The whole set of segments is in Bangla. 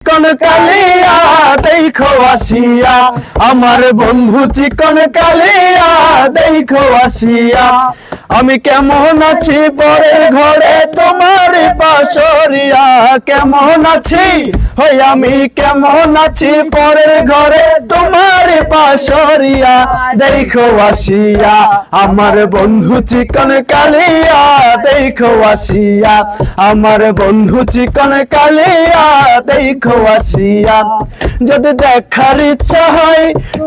কোন কালিয়া দেখো আসিয়া আমার বন্ধু চিকন কালিয়া দেখো আসিয়া আমি কেমন আছি পরের ঘরে তোমার পাশরিয়া কেমন আছি হই আমি কেমন আছি পরের ঘরে তোমার পাশরিয়া দেখো আসিয়া আমার বন্ধু চিকন কালিয়া দেখো আসিয়া আমার বন্ধু চিকন কালিয়া দেখো আসিয়া যদি দেখার ইচ্ছা হয়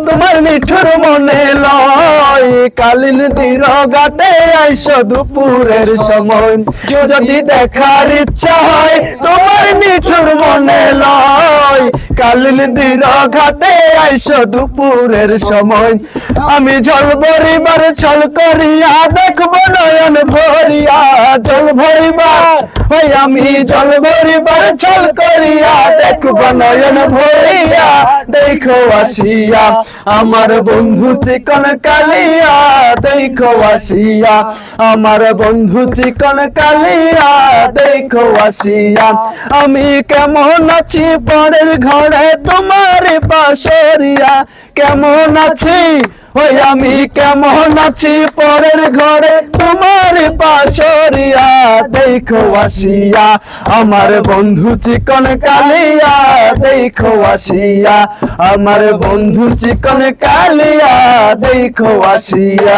তোমার নিঠুর মনে লয় কালিন দির গাতে আইসো দুপুরের সময় যদি দেখার ইচ্ছা হয় তোমার নিঠুর মনে লয় কালিন দির ঘাটে আইসো দুপুরের সময় আমি জল ভরিবার ছল করিয়া দেখবো নয়ন ভরিয়া জল ভরিবার ওই আমি জল ভরিবার ছল করিয়া দেখবো নয়ন ভরিয়া দেখো আসিয়া আমার বন্ধু চিকন কালিয়া দেখো আসিয়া আমার বন্ধু চিকন কালিয়া দেখো আসিয়া আমি কেমন আছি পরের ঘরে তোমার পাশরিয়া কেমন আছি ওই আমি কেমন আছি পরের ঘরে তোমার পাশরিয়া দেখো আসিয়া আমার বন্ধু চিকন কালিয়া দেখো আসিয়া আমার বন্ধু চিকন কালিয়া দেখো আসিয়া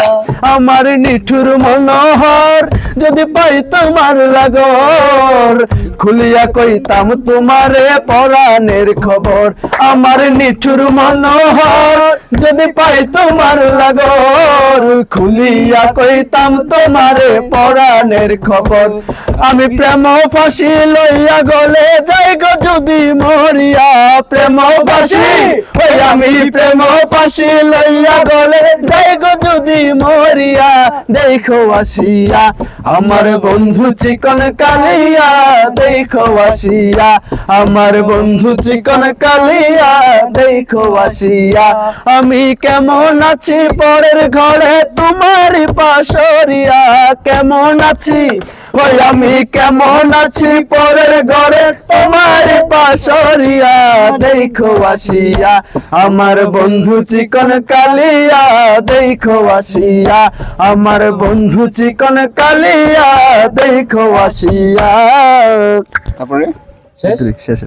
আমার নিঠুর মনোহর যদি পাই তোমার লাগর খুলিয়া কইতাম তোমারে পরাণের খবর আমার নিঠুর মনোহর যদি পাই তোমার লাগর খুলিয়া কইতাম তোমারে পরাণের খবর আমি প্রেম ফাঁসি লইয়া গলে যাই গো যদি মরিয়া প্রেম ফাঁসি ওই আমি প্রেম ফাঁসি লইয়া গলে যাই গো যদি মরিয়া দেখো আসিয়া আমার বন্ধু চিকন কালিয়া দেখো আসিয়া আমার বন্ধু চিকন কালিয়া দেখো আসিয়া আমি কেমন আছি পরের ঘরে তোমার পাশরিয়া কেমন আছি ওই আমি কেমন আছি পরের ঘরে তোমার পাশরিয়া দেখো আসিয়া আমার বন্ধু চিকন কালিয়া দেখো আসিয়া আমার বন্ধু চিকন কালিয়া দেখো আসিয়া তারপরে শেষ